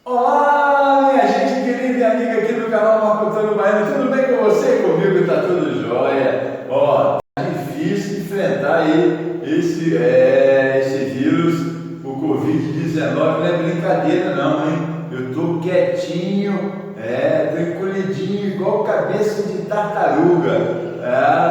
Olá, minha gente querida e amiga aqui do canal Marco Antônio Baiano, tudo bem com você? Comigo tá tudo jóia. Ó, tá difícil enfrentar aí esse vírus, o Covid-19, não é brincadeira não, hein? Eu tô quietinho, tô encolhidinho, igual cabeça de tartaruga,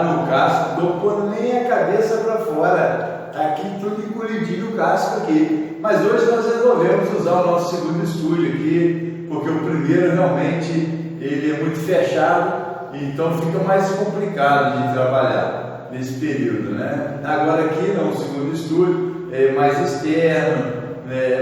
no casco, tô pondo nem a cabeça para fora, tá aqui tudo encolhidinho o casco aqui. Mas hoje nós resolvemos usar o nosso segundo estúdio aqui, porque o primeiro realmente ele é muito fechado, então fica mais complicado de trabalhar nesse período, né? Agora aqui no segundo estúdio é mais externo,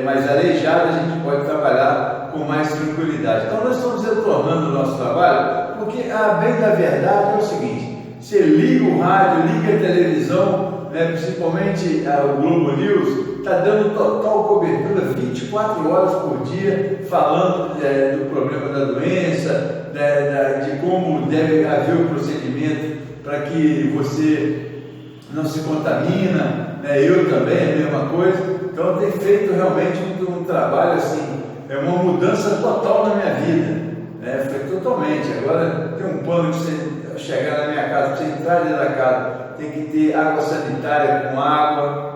mais arejado, a gente pode trabalhar com mais tranquilidade. Então nós estamos retornando o nosso trabalho, porque a bem da verdade é o seguinte: você liga o rádio, liga a televisão, principalmente o Globo News, está dando total cobertura 24 horas por dia, falando do problema da doença, de como deve haver o procedimento para que você não se contamina, eu também, a mesma coisa. Então tem feito realmente um trabalho assim, uma mudança total na minha vida, foi totalmente. Agora tem um plano de você chegar na minha casa, para você entrar dentro da casa, tem que ter água sanitária com água,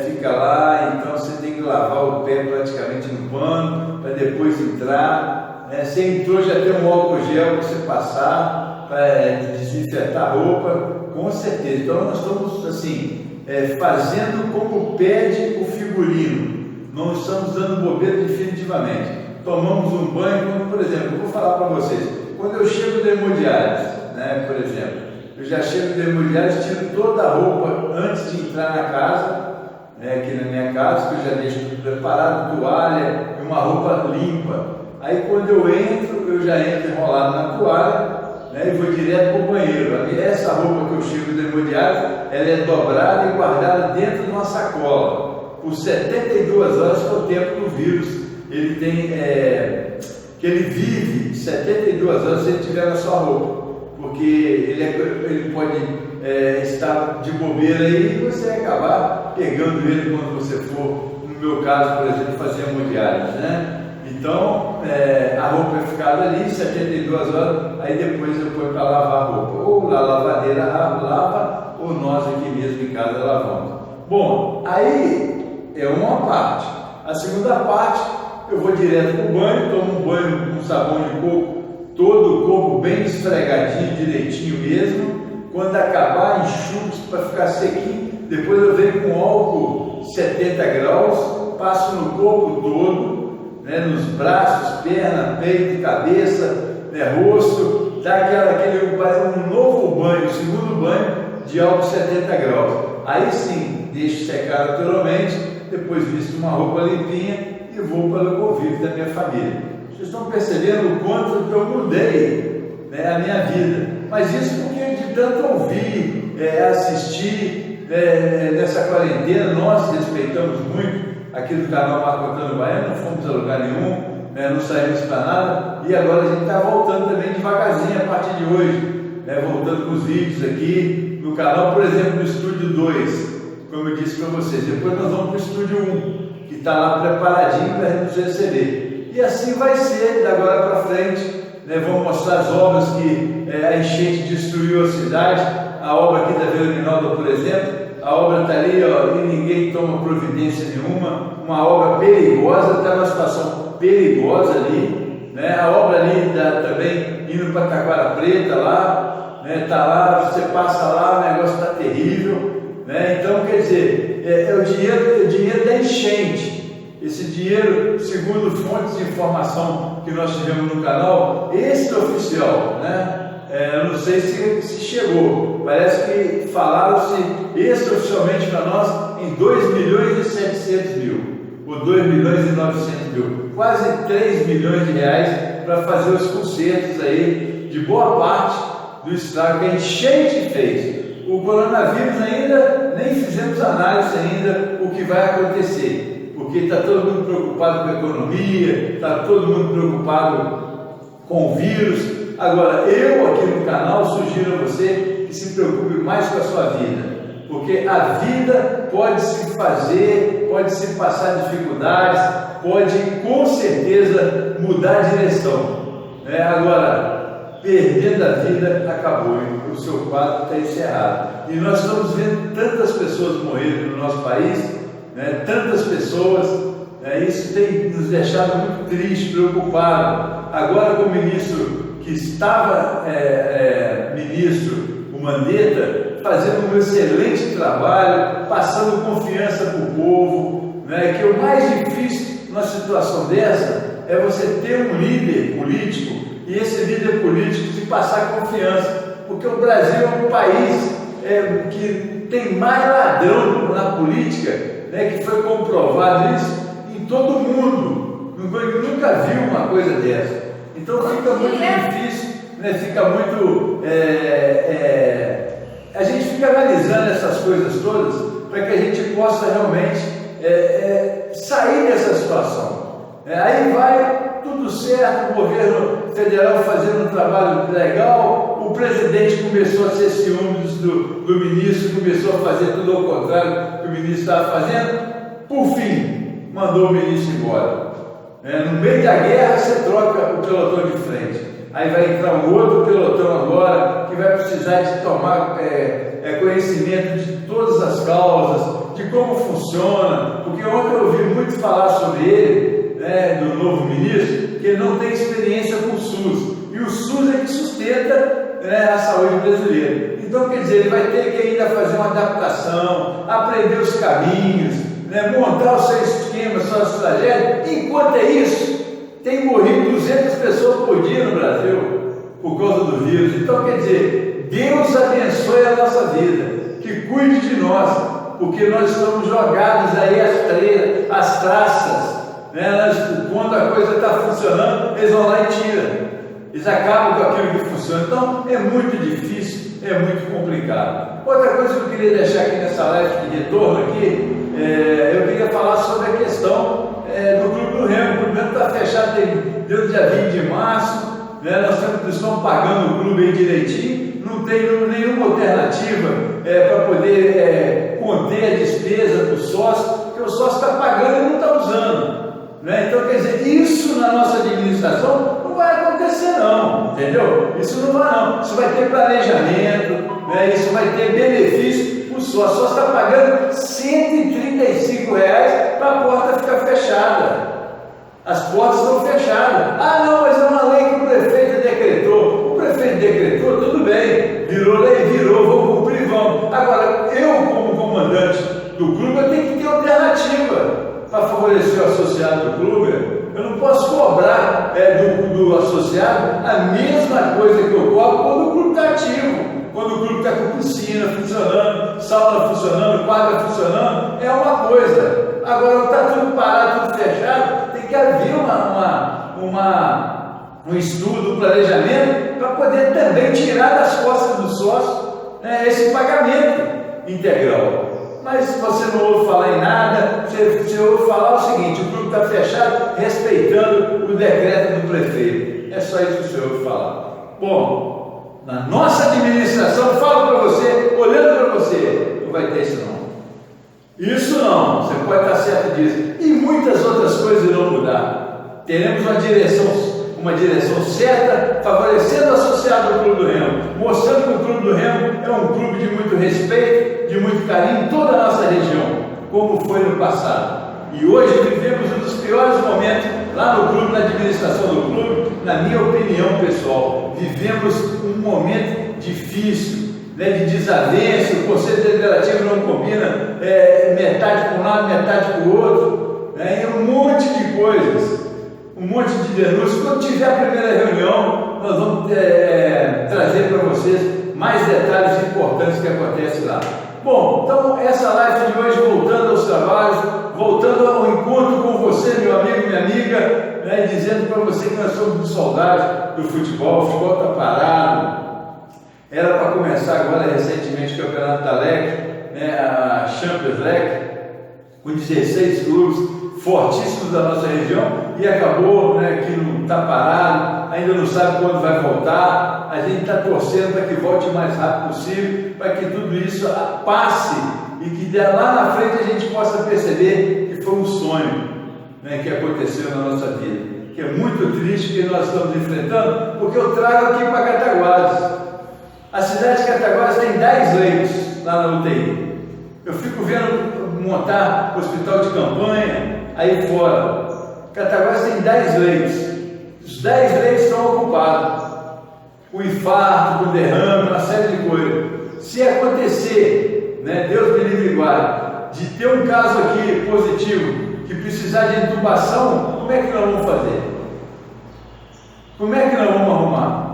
fica lá, então você tem que lavar o pé praticamente no pano, para depois entrar, você entrou, já tem um álcool gel para você passar, para desinfetar a roupa, com certeza. Então nós estamos assim, fazendo como pede o figurino, não estamos dando bobeira definitivamente. Tomamos um banho, por exemplo, eu vou falar para vocês, quando eu chego da hemodiálise, por exemplo, eu já chego da hemodiálise, tiro toda a roupa antes de entrar na casa, aqui na minha casa, que eu já deixo tudo preparado, toalha e uma roupa limpa. Aí quando eu entro, eu já entro enrolado na toalha, e vou direto para o banheiro. Essa roupa que eu chego da hemodiálise, ela é dobrada e guardada dentro de uma sacola, por 72 horas, que é o tempo do vírus. Ele tem, que ele vive 72 horas se ele tiver na sua roupa, porque ele pode estar de bobeira aí e você acabar pegando ele quando você for, no meu caso, por exemplo, fazer hemodiálise, Então, a roupa é ficada ali 72 horas, aí depois eu ponho para lavar a roupa, ou a lavadeira lava, ou nós aqui mesmo em casa lavamos. Bom, aí é uma parte. A segunda parte, eu vou direto para o banho, tomo um banho com sabão de coco, todo o corpo bem esfregadinho, direitinho mesmo. Quando acabar, enxugo para ficar sequinho. Depois eu venho com álcool 70 graus, passo no corpo todo, nos braços, perna, peito, cabeça, rosto, dá aquele um novo banho, segundo banho de álcool 70 graus. Aí sim, deixo secar naturalmente, depois visto uma roupa limpinha e vou para o convívio da minha família. Vocês estão percebendo o quanto que eu mudei a minha vida, mas isso porque de tanto ouvir, assistir nessa quarentena, nós respeitamos muito aqui do canal Marco Antônio Baiano, não fomos a lugar nenhum, não saímos para nada, e agora a gente está voltando também devagarzinho a partir de hoje, voltando com os vídeos aqui no canal, por exemplo, no Estúdio 2, como eu disse para vocês. Depois nós vamos para o Estúdio 1, que está lá preparadinho para nos receber, e assim vai ser da agora para frente. Vamos mostrar as obras que a enchente destruiu a cidade, a obra aqui da Vila Minalda, por exemplo. A obra está ali, e ninguém toma providência nenhuma, uma obra perigosa, está numa situação perigosa ali, a obra ali também indo para Taquara Preta lá, está lá, você passa lá, o negócio está terrível, então quer dizer, é o dinheiro da enchente. Esse dinheiro, segundo fontes de informação que nós tivemos no canal, extraoficial, eu não sei se chegou, parece que falaram-se extraoficialmente para nós em 2.700.000 ou 2.900.000, quase 3 milhões de reais para fazer os consertos aí de boa parte do estrago que a enchente fez. O coronavírus ainda, nem fizemos análise ainda o que vai acontecer, porque está todo mundo preocupado com a economia, está todo mundo preocupado com o vírus. Agora, eu aqui no canal sugiro a você que se preocupe mais com a sua vida, porque a vida pode se fazer pode se passar dificuldades, pode com certeza mudar a direção. Agora, perdendo a vida, acabou, o seu quadro está encerrado. E nós estamos vendo tantas pessoas morrendo no nosso país, tantas pessoas, isso tem nos deixado muito triste, preocupado. Agora, com o ministro que estava ministro, o Mandetta, fazendo um excelente trabalho, passando confiança para o povo, que o mais difícil numa situação dessa é você ter um líder político e esse líder político te passar confiança, porque o Brasil é um país que tem mais ladrão na política, que foi comprovado isso em todo o mundo. Nunca viu uma coisa dessa. Então fica muito difícil, fica muito. A gente fica analisando essas coisas todas para que a gente possa realmente sair dessa situação. Aí vai tudo certo, o governo federal fazendo um trabalho legal, o presidente começou a ser ciúmes do ministro, começou a fazer tudo ao contrário do que o ministro estava fazendo, por fim, mandou o ministro embora. No meio da guerra você troca o pelotão de frente, aí vai entrar um outro pelotão agora que vai precisar de tomar conhecimento de todas as causas, de como funciona, porque ontem eu ouvi muito falar sobre ele, do novo ministro, que ele não tem experiência com o SUS, e o SUS é que sustenta a saúde brasileira. Então, quer dizer, ele vai ter que ainda fazer uma adaptação, aprender os caminhos, montar o seu esquema, sua estratégia. Enquanto isso, tem morrido 200 pessoas por dia no Brasil por causa do vírus. Então, quer dizer, Deus abençoe a nossa vida, que cuide de nós, porque nós estamos jogados aí às traças. Quando a coisa está funcionando, eles vão lá e tiram. Eles acabam com aquilo que funciona. Então, é muito difícil, é muito complicado. Outra coisa que eu queria deixar aqui nessa live de retorno aqui, eu queria falar sobre a questão do Clube do Remo. O Clube do Remo está fechado desde o dia 20 de março, nós estamos pagando o clube aí direitinho, não tem nenhuma alternativa para poder conter a despesa do sócio, porque o sócio está pagando e não está usando. Então, quer dizer, isso na nossa administração não vai acontecer não, entendeu? Isso não vai não, isso vai ter planejamento, isso vai ter benefício. O sócio está pagando R$ 135 para a porta ficar fechada. As portas estão fechadas. Ah não, mas é uma lei que o prefeito decretou. O prefeito decretou, tudo bem, virou lei, virou, vou cumprir, vamos. Agora, eu como comandante do clube, eu tenho que ter alternativa para favorecer o associado do clube. Eu não posso cobrar do associado a mesma coisa que eu cobro quando o clube está ativo, quando o clube está com piscina funcionando, sauna funcionando, quadra funcionando, é uma coisa. Agora, está tudo parado, tudo fechado, tem que haver um estudo, um planejamento para poder também tirar das costas do sócio esse pagamento integral. Mas você não ouve falar em nada, você ouve falar o seguinte: o clube está fechado, respeitando o decreto do prefeito. É só isso que você ouve falar. Bom, na nossa administração, falo para você, olhando para você, não vai ter isso não. Isso não, você pode estar certo disso. E muitas outras coisas irão mudar. Teremos uma direção certa, favorecendo o associado do Clube do Remo, mostrando que o Clube do Remo é um clube de muito respeito, de muito carinho em toda a nossa região, como foi no passado. E hoje vivemos um dos piores momentos lá no clube, na administração do clube, na minha opinião pessoal. Vivemos um momento difícil, de desavença, o Conselho Deliberativo não combina, metade para um lado, metade para o outro, e um monte de coisas. Um monte de denúncias. Quando tiver a primeira reunião, nós vamos trazer para vocês mais detalhes importantes que acontecem lá. Bom, então essa live de hoje, voltando aos trabalhos, voltando ao encontro com você, meu amigo, minha amiga, dizendo para você que nós somos saudades do futebol. O futebol está parado. Era para começar agora recentemente o Campeonato da LEC, a Champions League, com 16 clubes fortíssimos da nossa região, e acabou que não está parado, ainda não sabe quando vai voltar. A gente está torcendo para que volte o mais rápido possível, para que tudo isso passe e que lá na frente a gente possa perceber que foi um sonho, né, que aconteceu na nossa vida. Que é muito triste que nós estamos enfrentando, porque eu trago aqui para Cataguases. A cidade de Cataguases tem 10 leitos lá na UTI. Eu fico vendo montar hospital de campanha aí fora. Cataguases tem 10 leitos. Os 10 leitos estão ocupados. Com infarto, com derrame, uma série de coisas. Se acontecer, né, Deus me livre e guarde, de ter um caso aqui positivo, que precisar de intubação, como é que nós vamos fazer? Como é que nós vamos arrumar?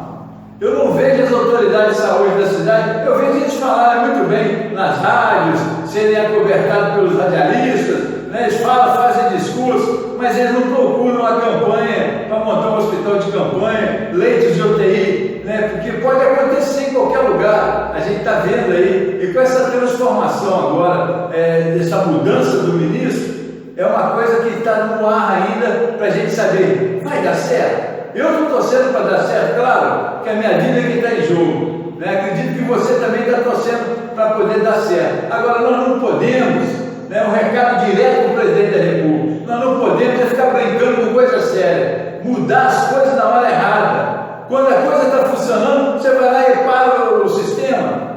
Eu não vejo as autoridades de saúde da cidade, eu vejo eles falarem muito bem nas rádios, serem acobertados pelos radialistas, né? Eles falam, fazem discurso, mas eles não procuram uma campanha para montar um hospital de campanha, leitos de UTI, né? Porque pode acontecer em qualquer lugar, a gente está vendo aí, e com essa transformação agora, dessa mudança do ministro, é uma coisa que está no ar ainda para a gente saber, vai dar certo? Eu estou torcendo para dar certo, claro, que a minha vida é que está em jogo, né? Acredito que você também está torcendo para poder dar certo. Agora, nós não podemos, né, um recado direto para o presidente da República, nós não podemos ficar brincando com coisa séria, mudar as coisas na hora errada. Quando a coisa está funcionando, você vai lá e para o sistema.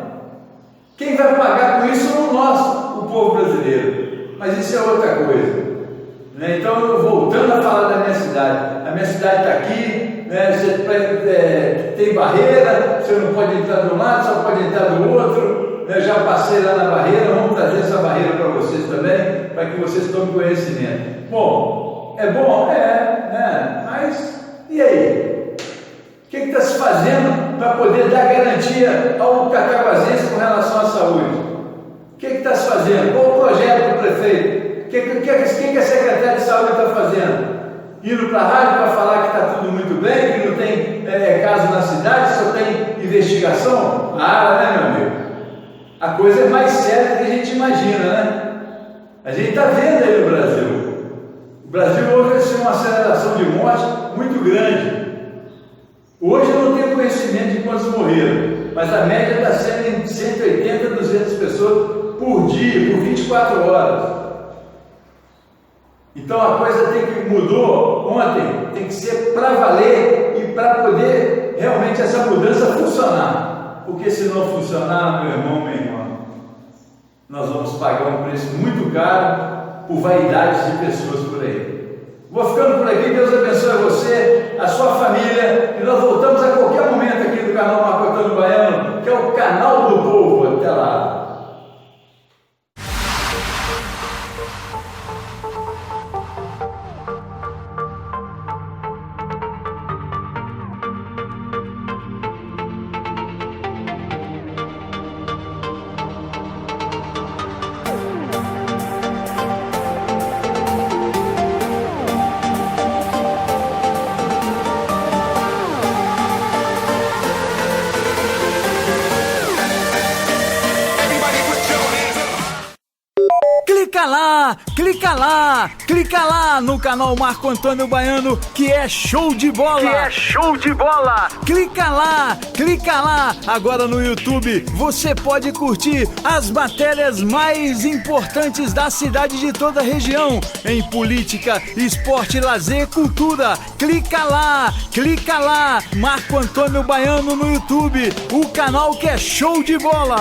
Quem vai pagar com isso é nós, o povo brasileiro. Mas isso é outra coisa, né? Então, voltando a falar da minha cidade, a minha cidade está aqui, né? Você tem barreira, você não pode entrar de um lado, só pode entrar do outro, né? Eu já passei lá na barreira, vamos trazer essa barreira para vocês também, para que vocês tomem conhecimento. Bom, né? Mas e aí? O que está se fazendo para poder dar garantia ao cataguasense com relação à saúde? O que está se fazendo? Qual o projeto do prefeito? O que a secretária de saúde está fazendo? Indo para a rádio para falar que está tudo muito bem, que não tem caso na cidade, só tem investigação? Né, meu amigo? A coisa é mais séria do que a gente imagina, né? A gente está vendo aí no Brasil. O Brasil houve uma aceleração de morte muito grande. Hoje eu não tenho conhecimento de quantos morreram, mas a média está sendo em 180, 200 pessoas por dia, por 24 horas. Então a coisa mudou ontem, tem que ser para valer e para poder realmente essa mudança funcionar. Porque se não funcionar, meu irmão, minha irmã, nós vamos pagar um preço muito caro por vaidades de pessoas por aí. Vou ficando por aqui, Deus abençoe você, a sua família, e nós voltamos a qualquer momento aqui do canal Marco Antônio Baiano, que é o canal do povo. Até lá. Clica lá no canal Marco Antônio Baiano, que é show de bola. Clica lá. Agora no YouTube você pode curtir as matérias mais importantes da cidade de toda a região, em política, esporte, lazer, cultura. Clica lá. Marco Antônio Baiano no YouTube, o canal que é show de bola.